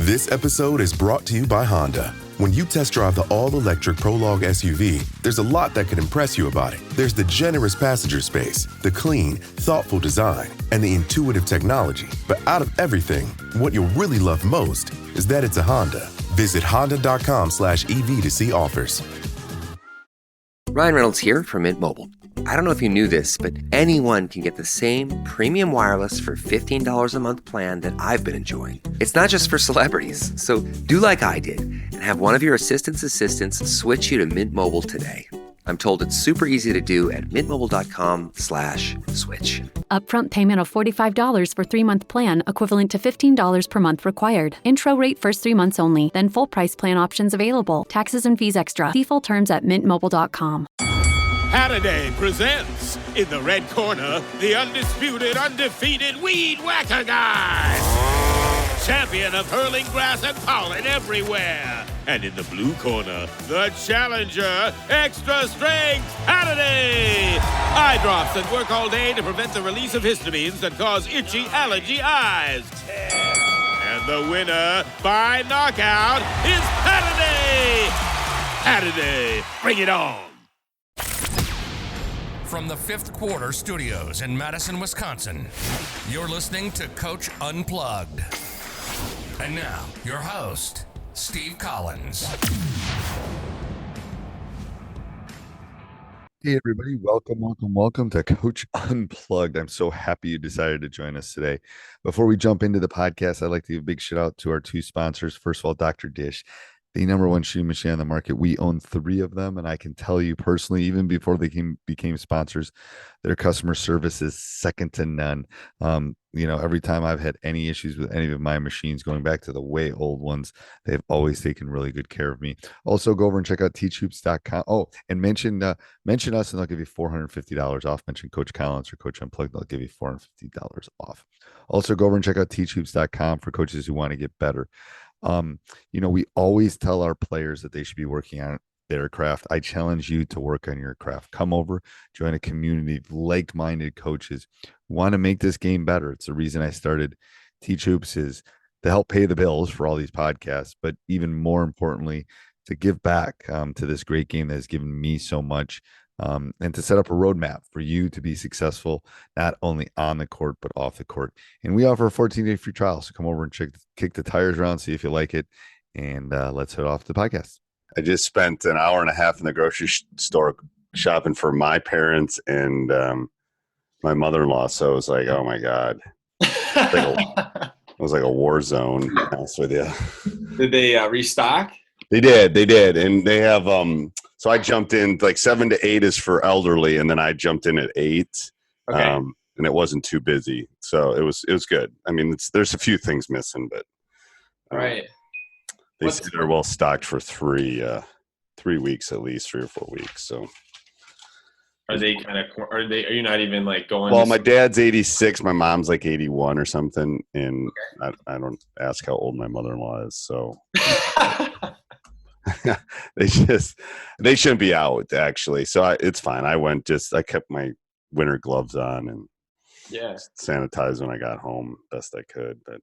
This episode is brought to you by Honda. When you test drive the all-electric Prologue SUV, there's a lot that could impress you about it. There's the generous passenger space, the clean, thoughtful design, and the intuitive technology. But out of everything, what you'll really love most is that it's a Honda. Visit honda.com/EV to see offers. Ryan Reynolds here from Mint Mobile. I don't know if you knew this, but anyone can get the same premium wireless for $15 a month plan that I've been enjoying. It's not just for celebrities. So do like I did and have one of your assistants switch you to Mint Mobile today. I'm told it's super easy to do at mintmobile.com/switch. Upfront payment of $45 for 3-month plan, equivalent to $15 per month required. Intro rate first 3 months only, then full price plan options available. Taxes and fees extra. See full terms at mintmobile.com. Halliday presents, in the red corner, the undisputed, undefeated Weed Whacker Guy. Champion of hurling grass and pollen everywhere. And in the blue corner, the challenger, extra strength Halliday. Eye drops that work all day to prevent the release of histamines that cause itchy allergy eyes. And the winner by knockout is Halliday. Halliday, bring it on. From the Fifth Quarter Studios in Madison, Wisconsin, you're listening to Coach Unplugged. And now, your host, Steve Collins. Hey, everybody. Welcome to Coach Unplugged. I'm so happy you decided to join us today. Before we jump into the podcast, I'd like to give a big shout out to our two sponsors. First of all, Dr. Dish, the number one shoe machine on the market. We own 3 of them, and I can tell you personally, even before they became sponsors, their customer service is second to none. Every time I've had any issues with any of my machines, going back to the way old ones, they've always taken really good care of me. Also, go over and check out Teachhoops.com. Oh, and mention us, and they'll give you $450 off. Mention Coach Collins or Coach Unplugged, they'll give you $450 off. Also, go over and check out Teachhoops.com for coaches who want to get better. We always tell our players that they should be working on their craft. I challenge you to work on your craft. Come over, join a community of like-minded coaches who want to make this game better. It's the reason I started Teachhoops, is to help pay the bills for all these podcasts, but even more importantly, to give back to this great game that has given me so much. And to set up a roadmap for you to be successful, not only on the court, but off the court. And we offer a 14-day free trial. So come over and kick the tires around, see if you like it. And let's head off the podcast. I just spent an hour and a half in the grocery store shopping for my parents and my mother-in-law. So it was like, oh my God. It was like a war zone, to be honest with you. Did they restock? They did. And they have so I jumped in, like 7 to 8 is for elderly, and then I jumped in at 8. Okay. And it wasn't too busy. So it was good. I mean, there's a few things missing, but right. They say they're well stocked for 3 weeks at least, 3 or 4 weeks. So are you not even like going? Well, my dad's 86, my mom's like 81 or something, and okay. I don't ask how old my mother-in-law is, so they shouldn't be out actually. So it's fine. I kept my winter gloves on and sanitized when I got home best I could. But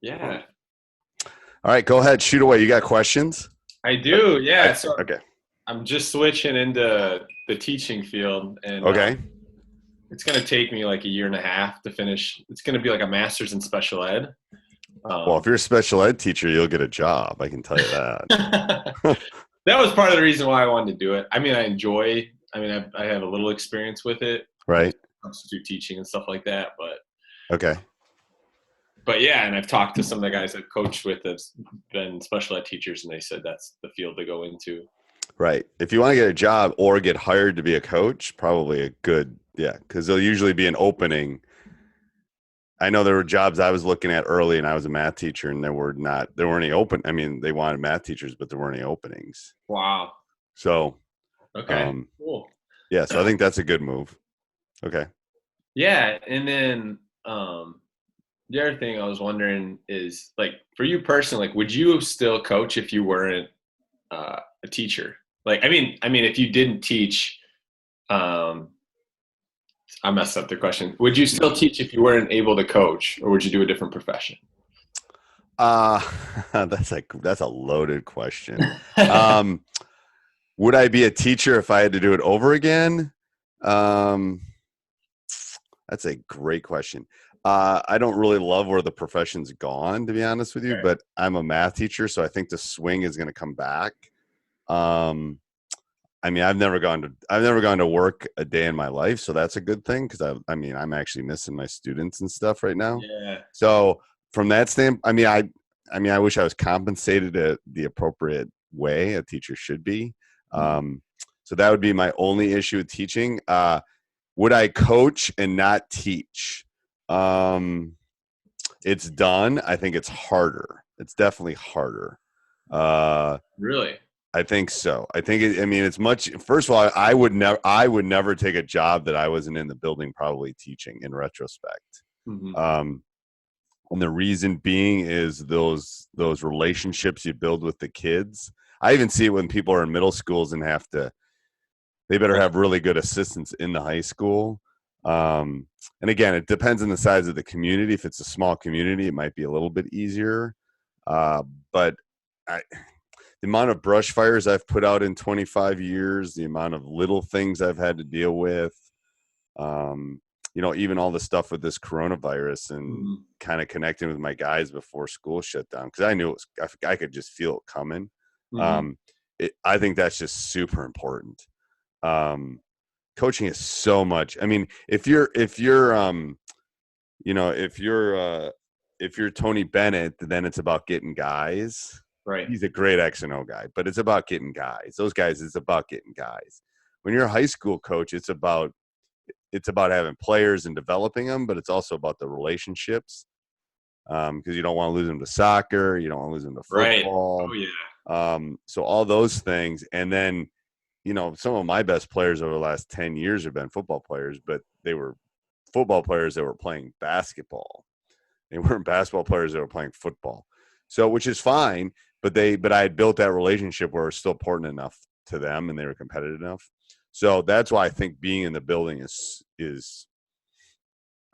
yeah. All right, go ahead, shoot away. You got questions? I do. Yeah. So okay. I'm just switching into the teaching field, and okay. It's going to take me like a year and a half to finish. It's going to be like a master's in special ed. Well, if you're a special ed teacher, you'll get a job. I can tell you that. That was part of the reason why I wanted to do it. I mean, I have a little experience with it. Right. Substitute teaching and stuff like that. Okay. But yeah, and I've talked to some of the guys I've coached with that's been special ed teachers, and they said that's the field to go into. Right. If you want to get a job or get hired to be a coach, probably a good, because there'll usually be an opening. I know there were jobs I was looking at early, and I was a math teacher, and there weren't any open. I mean, they wanted math teachers, but there weren't any openings. Wow. So, okay, cool. Yeah, so I think that's a good move. Okay. Yeah, and then the other thing I was wondering is, like, for you personally, like, would you still coach if you weren't a teacher? Like, I mean, if you didn't teach, I messed up the question. Would you still teach if you weren't able to coach, or would you do a different profession? That's a loaded question. Would I be a teacher if I had to do it over again? That's a great question. I don't really love where the profession's gone, to be honest with you, but I'm a math teacher, so I think the swing is going to come back. I mean, I've never gone to work a day in my life, so that's a good thing because I'm actually missing my students and stuff right now. Yeah. So from that standpoint, I wish I was compensated the appropriate way a teacher should be. So that would be my only issue with teaching. Would I coach and not teach? It's done. I think it's harder. It's definitely harder. Really? I think so. It's much. First of all, I would never take a job that I wasn't in the building probably teaching. In retrospect, and the reason being is those relationships you build with the kids. I even see it when people are in middle schools and they better have really good assistants in the high school. And again, it depends on the size of the community. If it's a small community, it might be a little bit easier. But the amount of brush fires I've put out in 25 years, the amount of little things I've had to deal with, even all the stuff with this coronavirus and kind of connecting with my guys before school shut down, because I knew I could just feel it coming. I think that's just super important. Coaching is so much. I mean, if you're Tony Bennett, then it's about getting guys. Right. He's a great X and O guy, but it's about getting guys. Those guys, it's about getting guys. When you're a high school coach, it's about having players and developing them, but it's also about the relationships. Because you don't want to lose them to soccer, you don't want to lose them to football. Right. Oh yeah. So all those things, and then some of my best players over the last 10 years have been football players, but they were football players that were playing basketball. They weren't basketball players that were playing football. So, which is fine, but I had built that relationship where it's still important enough to them and they were competitive enough. So that's why I think being in the building is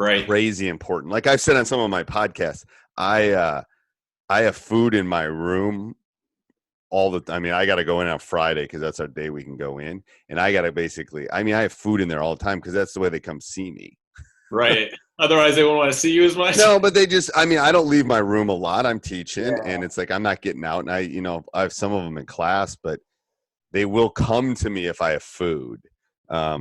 right. Crazy important. Like I've said on some of my podcasts, I have food in my room all the time. I mean, I got to go in on Friday because that's our day we can go in. And I got to I have food in there all the time because that's the way they come see me. Right. Otherwise, they won't want to see you as much. No, but I don't leave my room a lot. I'm teaching, and it's like I'm not getting out. And I have some of them in class, but they will come to me if I have food,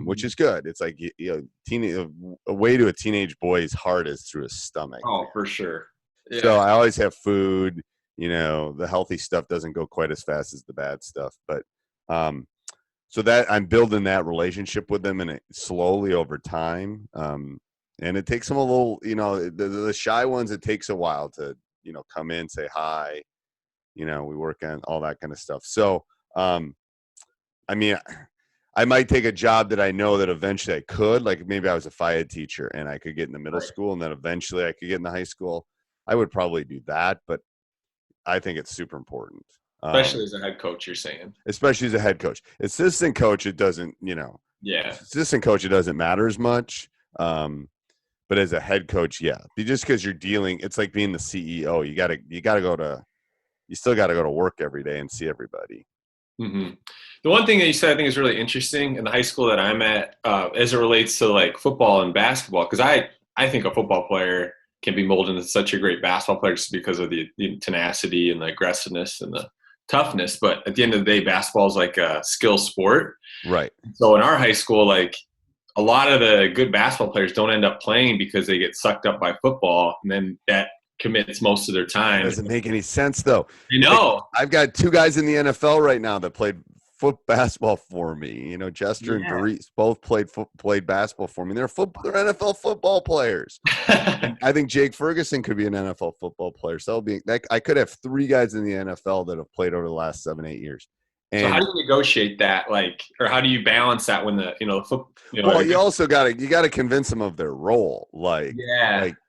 which is good. It's like a way to a teenage boy's heart is through his stomach. Oh, for sure. Yeah. So I always have food. The healthy stuff doesn't go quite as fast as the bad stuff, but so that I'm building that relationship with them, and it slowly over time. And it takes them a little, the shy ones, it takes a while to, come in, say hi, we work on all that kind of stuff. So, I might take a job that I know that eventually I could, like maybe I was a Phi Ed teacher and I could get in the middle school and then eventually I could get in the high school. I would probably do that, but I think it's super important. Especially as a head coach, you're saying. Especially as a head coach. Assistant coach, it doesn't, assistant coach, it doesn't matter as much. But as a head coach, yeah, just because you're dealing, it's like being the CEO. You still got to go to work every day and see everybody. Mm-hmm. The one thing that you said I think is really interesting in the high school that I'm at, as it relates to like football and basketball, because I think a football player can be molded into such a great basketball player just because of the tenacity and the aggressiveness and the toughness. But at the end of the day, basketball is like a skill sport. Right. So in our high school, like, a lot of the good basketball players don't end up playing because they get sucked up by football, and then that commits most of their time. It doesn't make any sense, though. Like, I've got two guys in the NFL right now that played basketball for me. Jester and Doris both played basketball for me. They're NFL football players. And I think Jake Ferguson could be an NFL football player. So I could have three guys in the NFL that have played over the last 7-8 years. And, so how do you negotiate that, or how do you balance that when well, you also got to convince them of their role.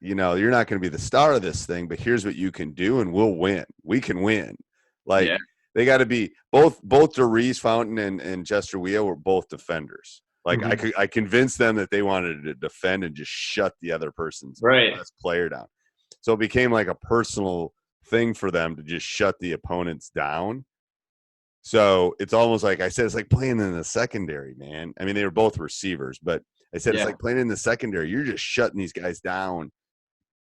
You're not going to be the star of this thing, but here's what you can do, and we'll win. We can win. They got to be both Doris Fountain and Jester Wea were both defenders. I convinced them that they wanted to defend and just shut the other person's best player down. So it became like a personal thing for them to just shut the opponents down. So it's almost like I said, it's like playing in the secondary, man. I mean, they were both receivers, but I said it's like playing in the secondary. You're just shutting these guys down.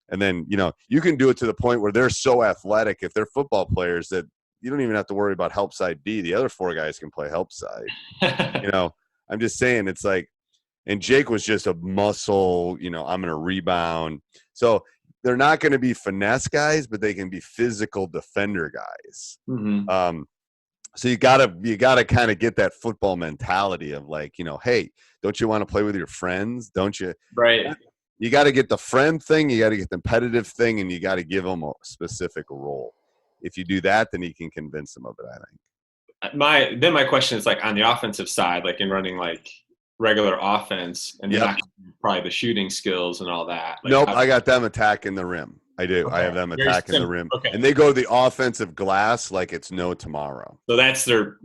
And then, you can do it to the point where they're so athletic, if they're football players, that you don't even have to worry about help side B. The other 4 guys can play help side. I'm just saying, it's like, and Jake was just a muscle, I'm going to rebound. So they're not going to be finesse guys, but they can be physical defender guys. Mm-hmm. So you gotta kind of get that football mentality of like, hey, don't you want to play with your friends? Don't you? Right. You got to get the friend thing. You got to get the competitive thing, and you got to give them a specific role. If you do that, then you can convince them of it, I think. My question is like on the offensive side, like in running like regular offense, and probably the shooting skills and all that. Like, nope, I got them attacking the rim. I do. Okay. I have them attacking the rim, and they go to the offensive glass like it's no tomorrow. So that's their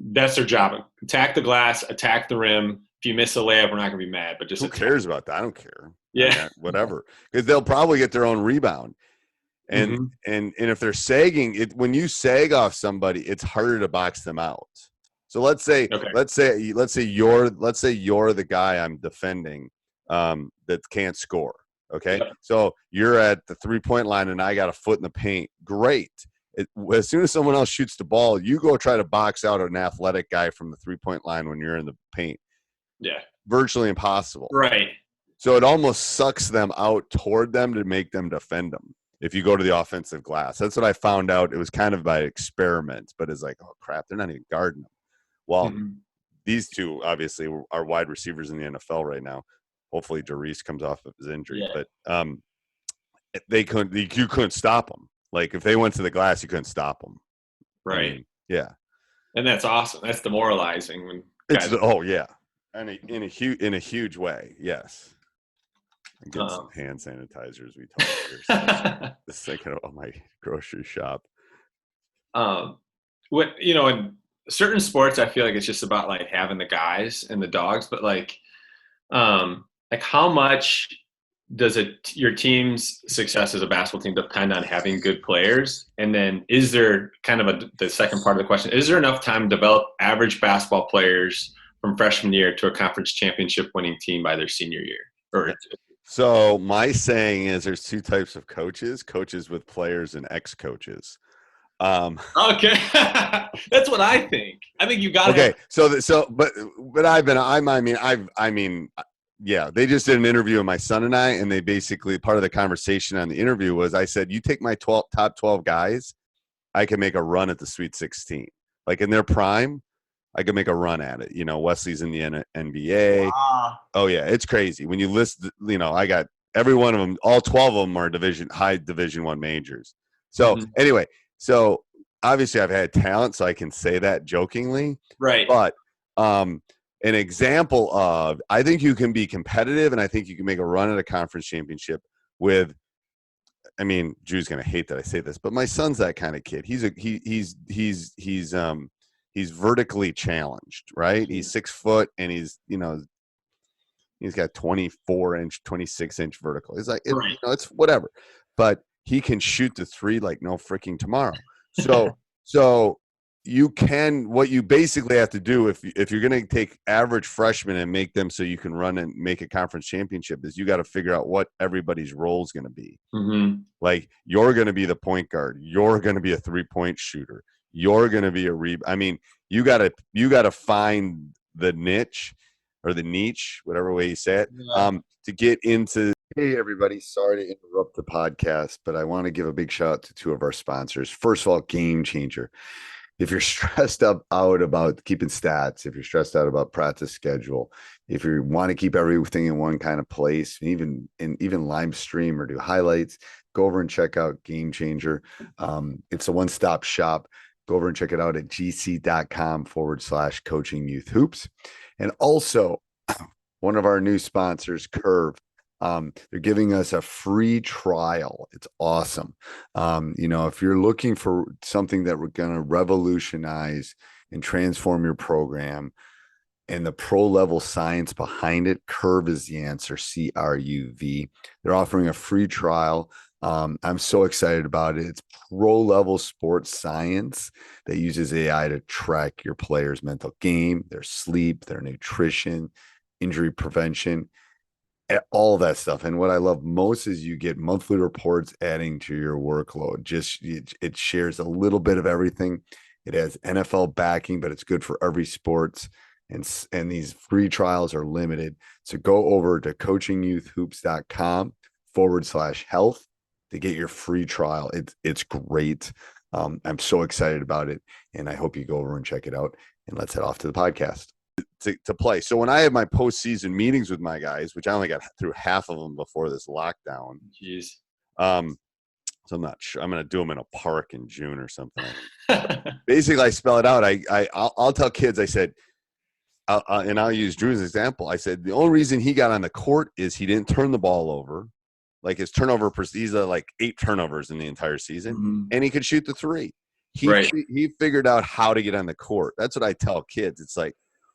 job. Attack the glass, attack the rim. If you miss a layup, we're not gonna be mad. But just who cares about that? I don't care. Yeah, whatever, because they'll probably get their own rebund. And and if they're sagging, when you sag off somebody, it's harder to box them out. So let's say you're the guy I'm defending that can't score. Okay, so you're at the 3-point line and I got a foot in the paint. Great. As soon as someone else shoots the ball, you go try to box out an athletic guy from the 3-point line when you're in the paint. Yeah, virtually impossible. Right. So it almost sucks them out toward them to make them defend them. If you go to the offensive glass, that's what I found out. It was kind of by experiment, but it's like, oh crap, they're not even guarding them. Well, these two obviously are wide receivers in the NFL right now. Hopefully, Jarice comes off of his injury, but you couldn't stop them. Like if they went to the glass, you couldn't stop them. Right. I mean, yeah. And that's awesome. That's demoralizing when guys. In a huge way. Yes. I get some hand sanitizers. We talk just thinking about my grocery shop. In certain sports, I feel like it's just about like having the guys and the dogs, but like how much does your team's success as a basketball team depend on having good players? And then is there kind of the second part of the question, is there enough time to develop average basketball players from freshman year to a conference championship winning team by their senior year? So my saying is there's 2 types of coaches with players and ex-coaches. Okay. That's what I think. I think you got okay. Yeah, they just did an interview with my son and I, and they basically, part of the conversation on the interview was, I said, you take my top 12 guys, I can make a run at the Sweet 16. Like in their prime, I could make a run at it. Wesley's in the NBA. Wow. Oh yeah, it's crazy. When you list, I got every one of them, all 12 of them are high Division I majors. So anyway, so obviously I've had talent, so I can say that jokingly. Right. But an example of, I think you can be competitive, and I think you can make a run at a conference championship with, Drew's going to hate that I say this, but my son's that kind of kid. He's vertically challenged, right? He's 6 foot and he's got 24-inch, 26-inch vertical. It's like, it's whatever, but he can shoot the 3 like no freaking tomorrow. So what you basically have to do if you're going to take average freshmen and make them so you can run and make a conference championship is you got to figure out what everybody's role is going to be. Like you're going to be the point guard. You're going to be a 3-point shooter. You're going to be you got to find the niche or the niche, whatever way you say it, to get into. Hey, everybody. Sorry to interrupt the podcast, but I want to give a big shout out to 2 of our sponsors. First of all, Game Changer. If you're stressed out about keeping stats, if you're stressed out about practice schedule, if you want to keep everything in one kind of place, even live stream or do highlights, go over and check out Game Changer. It's a one-stop shop. Go over and check it out at gc.com/coaching youth hoops. And also one of our new sponsors, Curve. They're giving us a free trial. It's awesome. If you're looking for something that we're going to revolutionize and transform your program and the pro level science behind it, Curve is the answer, CRUV. They're offering a free trial. I'm so excited about it. It's pro-level sports science that uses AI to track your players' mental game, their sleep, their nutrition, injury prevention, all that stuff. And what I love most is you get monthly reports adding to your workload. It shares a little bit of everything. It has NFL backing, but it's good for every sports. And these free trials are limited. So go over to coachingyouthhoops.com/health to get your free trial. It's great. I'm so excited about it. And I hope you go over and check it out. And let's head off to the podcast. To play. So when I have my postseason meetings with my guys, which I only got through half of them before this lockdown. Jeez. So I'm not sure. I'm going to do them in a park in June or something. Basically, I spell it out. I'll tell kids, I said, and I'll use Drew's example. I said, the only reason he got on the court is he didn't turn the ball over. Like his turnover, he's like 8 turnovers in the entire season, and he could shoot the 3. He figured out how to get on the court. That's what I tell kids. It's like,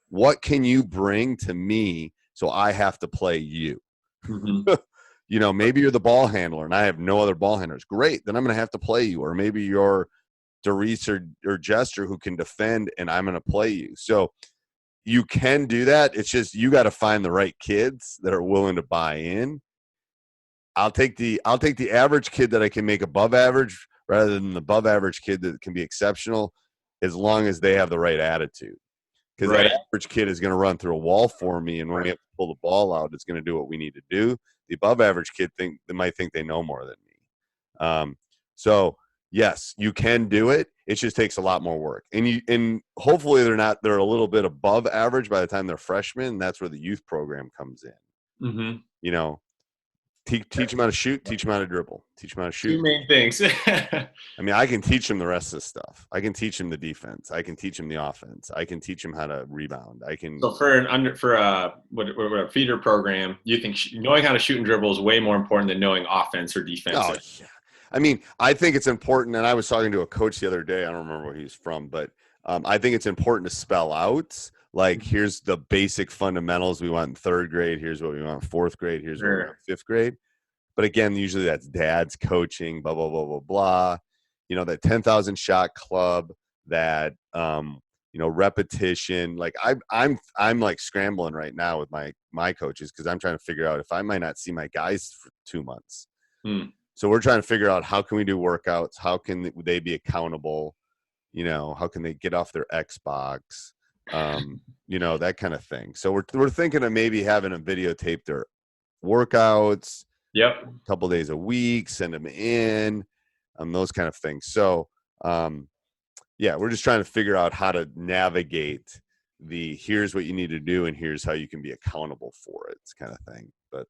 what can you bring to me so I have to play you? You know, maybe you're the ball handler and I have no other ball handlers. Great. Then I'm going to have to play you. Or maybe you're Doris or Jester who can defend and I'm going to play you. So you can do that. It's just you got to find the right kids that are willing to buy in. I'll take the average kid that I can make above average rather than the above average kid that can be exceptional, as long as they have the right attitude. Because that average kid is going to run through a wall for me, and when we have to pull the ball out, it's going to do what we need to do. The above average kid they might think they know more than me. So yes, you can do it. It just takes a lot more work, and hopefully they're a little bit above average by the time they're freshmen. And that's where the youth program comes in. You know, teach them how to shoot, teach them how to dribble, teach them how to shoot. 2 main things. I mean, I can teach them the rest of the stuff. I can teach them the defense. I can teach them the offense. I can teach them how to rebound. I can. So for a feeder program, you think knowing how to shoot and dribble is way more important than knowing offense or defense? Oh, yeah. I mean, I think it's important, and I was talking to a coach the other day. I don't remember where he's from, but I think it's important to spell out, like, here's the basic fundamentals we want in 3rd grade. Here's what we want in 4th grade. Here's what we want in 5th grade. But again, usually that's dad's coaching, blah, blah, blah, blah, blah. You know, that 10,000 shot club, that, repetition. Like I'm like scrambling right now with my coaches, because I'm trying to figure out if I might not see my guys for 2 months. So we're trying to figure out, how can we do workouts? How can they be accountable? You know, how can they get off their Xbox? That kind of thing. So we're thinking of maybe having them videotape their workouts. Yep. A couple days a week, send them in, those kind of things. So, we're just trying to figure out how to navigate here's what you need to do and here's how you can be accountable for it, kind of thing. But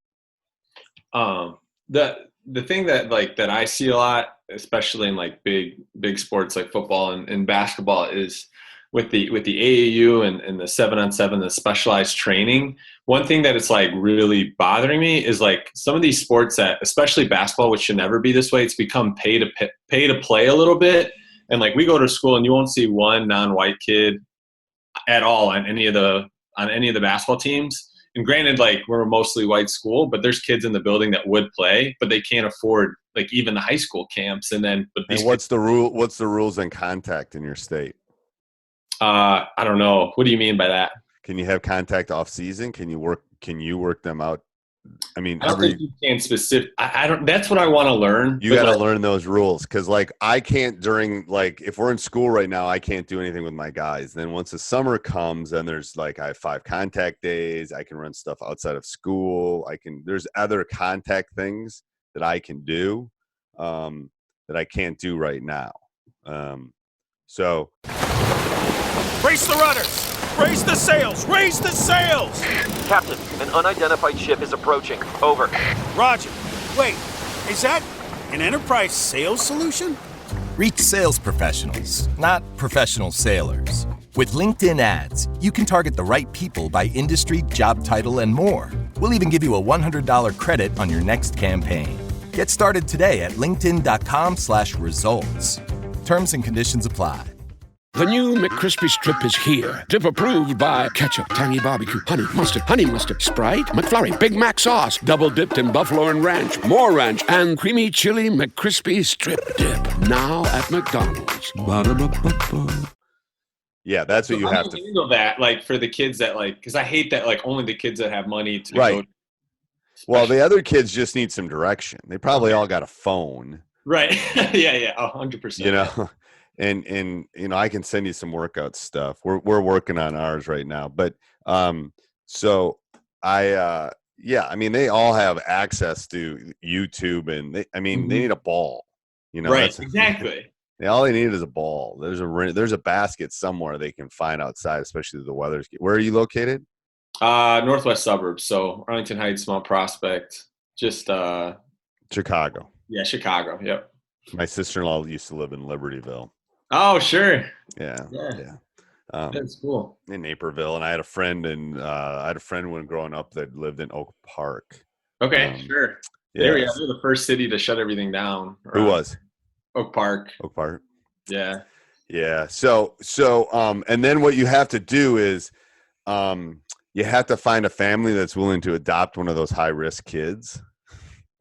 the thing that I see a lot, especially in like big sports like football and basketball, is with the AAU and the 7-on-7, the specialized training. One thing that is like really bothering me is like some of these sports that, especially basketball, which should never be this way, it's become pay to play a little bit. And like we go to school and you won't see one non-white kid at all on any of the basketball teams. And granted, like we're a mostly white school, but there's kids in the building that would play, but they can't afford like even the high school camps. And what's the rule? What's the rules on contact in your state? I don't know. What do you mean by that? Can you have contact off season? Can you work them out? I mean, I don't think you can specific. I don't. That's what I want to learn. You got to learn those rules, because like I can't if we're in school right now, I can't do anything with my guys. Then once the summer comes, and there's like I have 5 contact days. I can run stuff outside of school. There's other contact things that I can do that I can't do right now. So. Brace the rudders! Raise the sails! Raise the sails! Captain, an unidentified ship is approaching. Over. Roger. Wait, is that an enterprise sales solution? Reach sales professionals, not professional sailors. With LinkedIn ads, you can target the right people by industry, job title, and more. We'll even give you a $100 credit on your next campaign. Get started today at linkedin.com/results. Terms and conditions apply. The new McCrispy Strip is here. Dip approved by ketchup, tangy barbecue, honey mustard, Sprite, McFlurry, Big Mac sauce, double dipped in buffalo and ranch, more ranch, and creamy chili McCrispy Strip Dip. Now at McDonald's. Ba-da-ba-ba-ba. Yeah, that's what you have to handle that, like for the kids that like, because I hate that like only the kids that have money to right. go. Well, the other kids just need some direction. They probably all got a phone. Right. yeah, 100%. You know, and you know, I can send you some workout stuff. We're working on ours right now, but so I mean, they all have access to YouTube, and they need a ball. You know, right? Exactly. All they need is a ball. There's a basket somewhere they can find outside, especially if the weather's. Where are you located? Northwest suburbs, so Arlington Heights, Mount Prospect, just Chicago. Yeah, Chicago. Yep. My sister-in-law used to live in Libertyville. Oh, sure. Yeah. That's cool. In Naperville, and I had a friend when growing up that lived in Oak Park. Okay, sure. Yeah, they're the first city to shut everything down. Who was? Oak Park. Oak Park. Yeah. Yeah. So and then what you have to do is you have to find a family that's willing to adopt one of those high-risk kids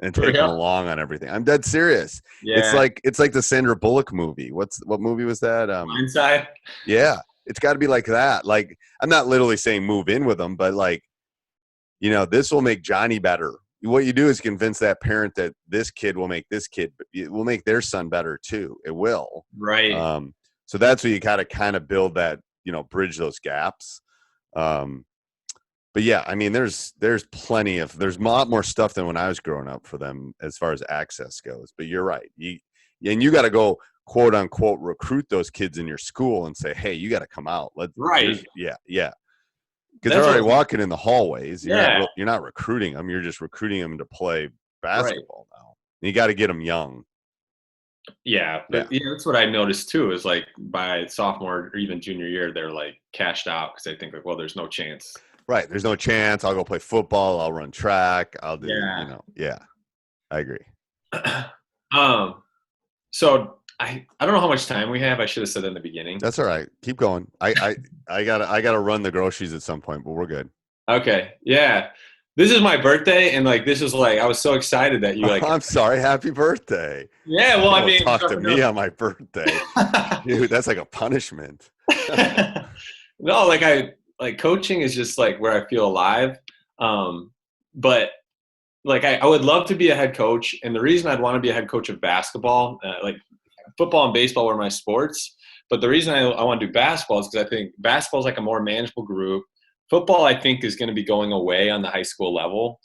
and take them along on everything. I'm dead serious. Yeah. It's like the Sandra Bullock movie. What movie was that? Inside. Yeah. It's got to be like that. Like, I'm not literally saying move in with them, but like, you know, this will make Johnny better. What you do is convince that parent that this kid will make their son better too. It will. Right. So that's where you gotta kind of build that, you know, bridge those gaps. But yeah, I mean, there's a lot more stuff than when I was growing up for them as far as access goes. But you're right. You got to go, quote unquote, recruit those kids in your school and say, hey, you got to come out. Yeah. Because they're already walking in the hallways. You're not recruiting them. You're just recruiting them to play basketball now. You got to get them young. Yeah, but that's what I noticed too. Is like by sophomore or even junior year, they're like cashed out because they think like, well, there's no chance. Right, there's no chance. I'll go play football. I'll run track. I'll do. Yeah, I agree. So I don't know how much time we have. I should have said that in the beginning. That's all right. Keep going. I gotta run the groceries at some point, but we're good. Okay. Yeah. This is my birthday, and like this is like I was so excied that you like. I'm sorry. Happy birthday. Yeah. Well, I mean, talk to me on my birthday, dude. That's like a punishment. No, like coaching is just like where I feel alive. But like I would love to be a head coach, and the reason I'd want to be a head coach of basketball, like football and baseball were my sports, but the reason I want to do basketball is because I think basketball is like a more manageable group. Football, I think, is going to be going away on the high school level.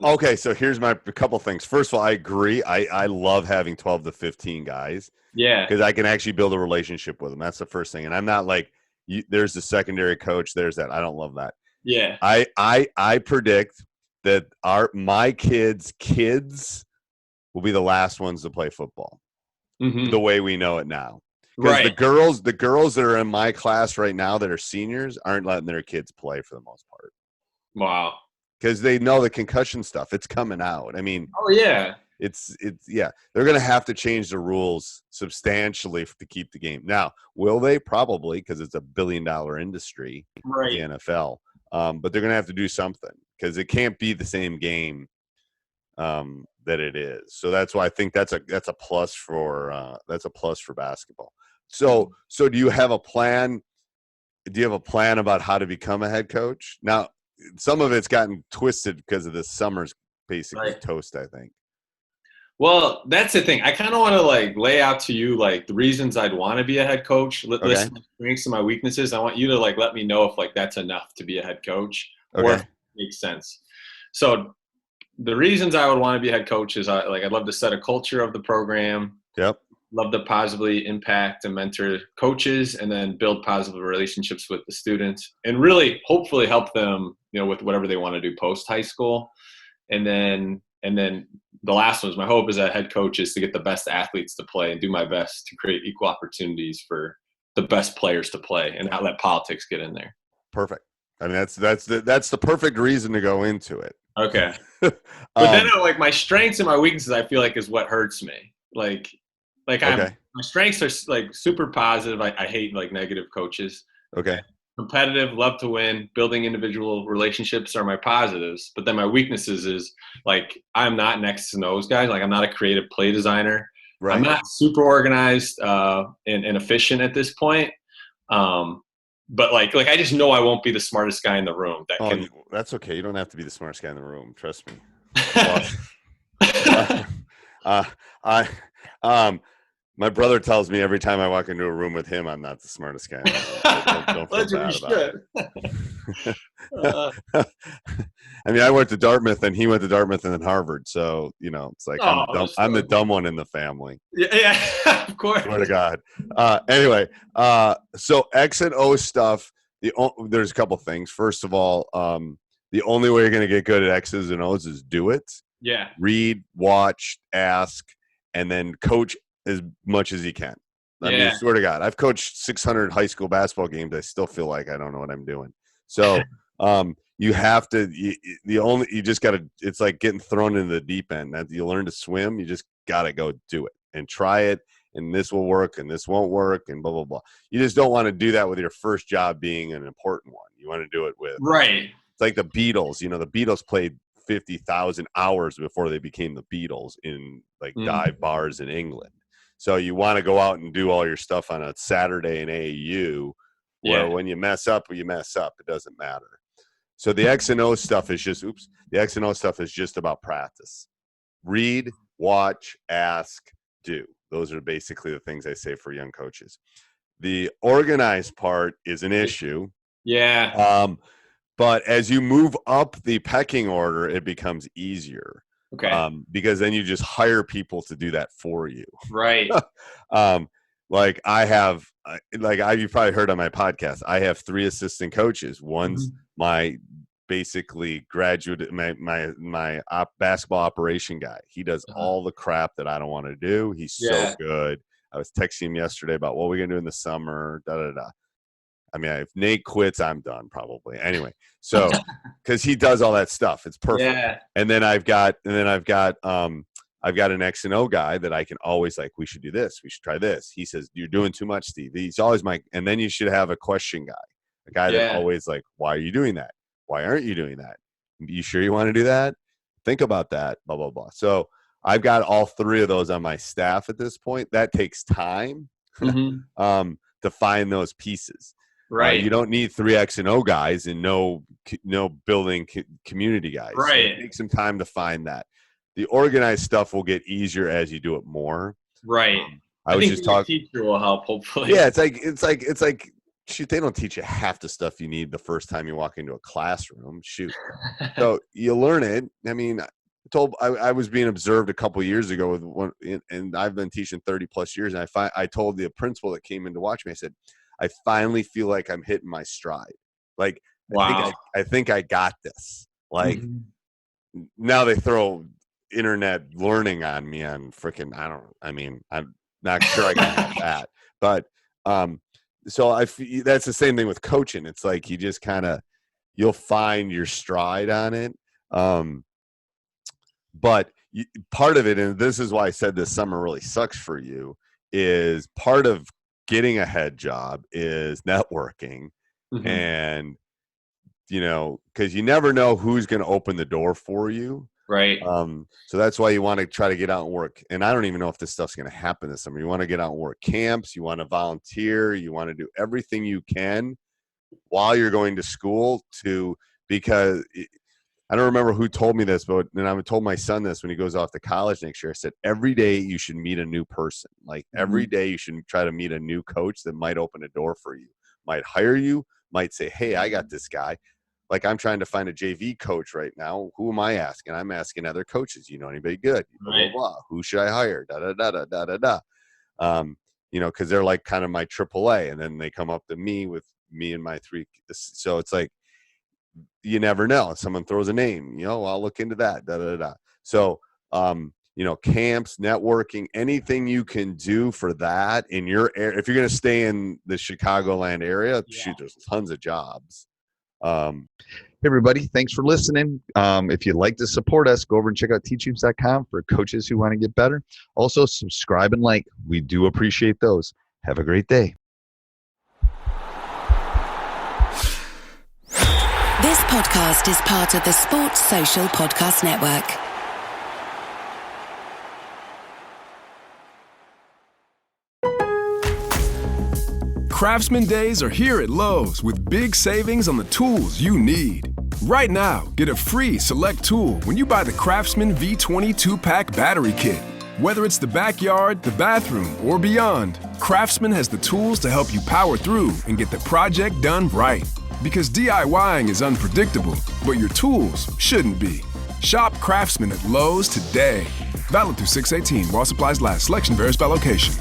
Okay, so here's a couple things. First of all, I agree. I love having 12 to 15 guys. Yeah. Because I can actually build a relationship with them. That's the first thing. And I'm not like, there's the secondary coach, there's that. I don't love that. Yeah. I predict that my kids will be the last ones to play football. Mm-hmm. The way we know it now. Because right. the girls that are in my class right now that are seniors aren't letting their kids play for the most part. Wow. Because they know the concussion stuff. It's coming out. I mean, oh yeah. It's they're going to have to change the rules substantially to keep the game. Now, will they? Probably, because it's $1 billion industry, right. The NFL. But they're going to have to do something because it can't be the same game that it is. So that's why I think that's a plus for basketball. So do you have a plan? Do you have a plan about how to become a head coach? Now, some of it's gotten twisted because of this summer's basically toast, I think. Well, that's the thing. I kind of want to like lay out to you like the reasons I'd want to be a head coach. Listen my strengths and my weaknesses. I want you to like let me know if like that's enough to be a head coach or if it makes sense. So the reasons I would want to be a head coach is I'd love to set a culture of the program. Yep. Love to positively impact and mentor coaches and then build positive relationships with the students and really hopefully help them, you know, with whatever they want to do post high school. And then the last one is my hope as a head coach is to get the best athletes to play and do my best to create equal opportunities for the best players to play and not let politics get in there. Perfect. I mean, that's the perfect reason to go into it. Okay. But then like my strengths and my weaknesses, I feel like is what hurts me. Like My strengths are like super positive. I hate like negative coaches. Okay. Competitive, love to win, building individual relationships are my positives. But then my weaknesses is like I'm not next to those guys. Like I'm not a creative play designer. Right. I'm not super organized and efficient at this point. But like I just know I won't be the smartest guy in the room. That's okay. You don't have to be the smartest guy in the room. Trust me. My brother tells me every time I walk into a room with him, I'm not the smartest guy. Don't feel bad about it. I mean, I went to Dartmouth and he went to Dartmouth and then Harvard. So, it's like I'm the dumb one in the family. Yeah, of course. Swear to God. Anyway, so X and O stuff, there's a couple things. First of all, the only way you're going to get good at X's and O's is do it. Yeah. Read, watch, ask, and then coach as much as you can. I mean, swear to God, I've coached 600 high school basketball games. I still feel like I don't know what I'm doing. So you have to, you just got to, it's like getting thrown into the deep end. You learn to swim, you just got to go do it and try it. And this will work and this won't work and blah, blah, blah. You just don't want to do that with your first job being an important one. You want to do it with. Right. It's like the Beatles. The Beatles played 50,000 hours before they became the Beatles in like dive bars in England. So you want to go out and do all your stuff on a Saturday in AAU where when you mess up, you mess up. It doesn't matter. So the X and O stuff is just, the X and O stuff is just about practice. Read, watch, ask, do. Those are basically the things I say for young coaches. The organized part is an issue. Yeah. But as you move up the pecking order, it becomes easier. Okay. Because then you just hire people to do that for you. Right. Like I have, you've probably heard on my podcast, I have 3 assistant coaches. One's my basically graduate, my basketball operation guy. He does all the crap that I don't want to do. He's so good. I was texting him yesterday about what we're going to do in the summer, I mean, if Nate quits, I'm done probably. Anyway, so because he does all that stuff, it's perfect. Yeah. And then I've got an X and O guy that I can always like. We should do this. We should try this. He says you're doing too much, Steve. He's always and then you should have a question guy, a guy that always like, why are you doing that? Why aren't you doing that? You sure you want to do that? Think about that. Blah blah blah. So I've got all 3 of those on my staff at this point. That takes time to find those pieces. Right. You don't need 3 X and O guys and no building community guys. Right. So it takes some time to find that. The organized stuff will get easier as you do it more. Right. I was just talking. Teacher will help, hopefully. Yeah, it's like shoot. They don't teach you half the stuff you need the first time you walk into a classroom. Shoot. So you learn it. I mean, I was being observed a couple of years ago with one, and I've been teaching 30 plus years. And I told the principal that came in to watch me, I said, I finally feel like I'm hitting my stride. Like, wow. I think I got this. Like, now they throw internet learning on me on freaking, I'm not sure I can have that. But, so that's the same thing with coaching. It's like you just you'll find your stride on it. But part of it, and this is why I said this summer really sucks for you, is part of getting a head job is networking. And because you never know who's going to open the door for you, right? So that's why you want to try to get out and work. And I don't even know if this stuff's going to happen this summer. You want to get out and work camps, you want to volunteer, you want to do everything you can while you're going to school, because I don't remember who told me this, but then I told my son this when he goes off to college next year. I said, every day you should meet a new person. Like every day you should try to meet a new coach that might open a door for you, might hire you, might say, hey, I got this guy. Like I'm trying to find a JV coach right now. Who am I asking? I'm asking other coaches. You know anybody good? Blah, blah, blah. Who should I hire? Da, da, da, da, da, da, da. Because they're like kind of my AAA. And then they come up to me with me and my 3. So it's like, you never know. Someone throws a name, I'll look into that. Da, da, da. So, camps, networking, anything you can do for that in your area. If you're going to stay in the Chicagoland area, shoot, there's tons of jobs. Hey everybody, thanks for listening. If you'd like to support us, go over and check out teachhoops.com for coaches who want to get better. Also, subscribe and like. We do appreciate those. Have a great day. This podcast is part of the Sports Social Podcast Network. Craftsman Days are here at Lowe's with big savings on the tools you need. Right now, get a free select tool when you buy the Craftsman V20 2-pack battery kit. Whether it's the backyard, the bathroom, or beyond, Craftsman has the tools to help you power through and get the project done right. Because DIYing is unpredictable, but your tools shouldn't be. Shop Craftsman at Lowe's today. Valid through 6/18 while supplies last. Selection varies by location.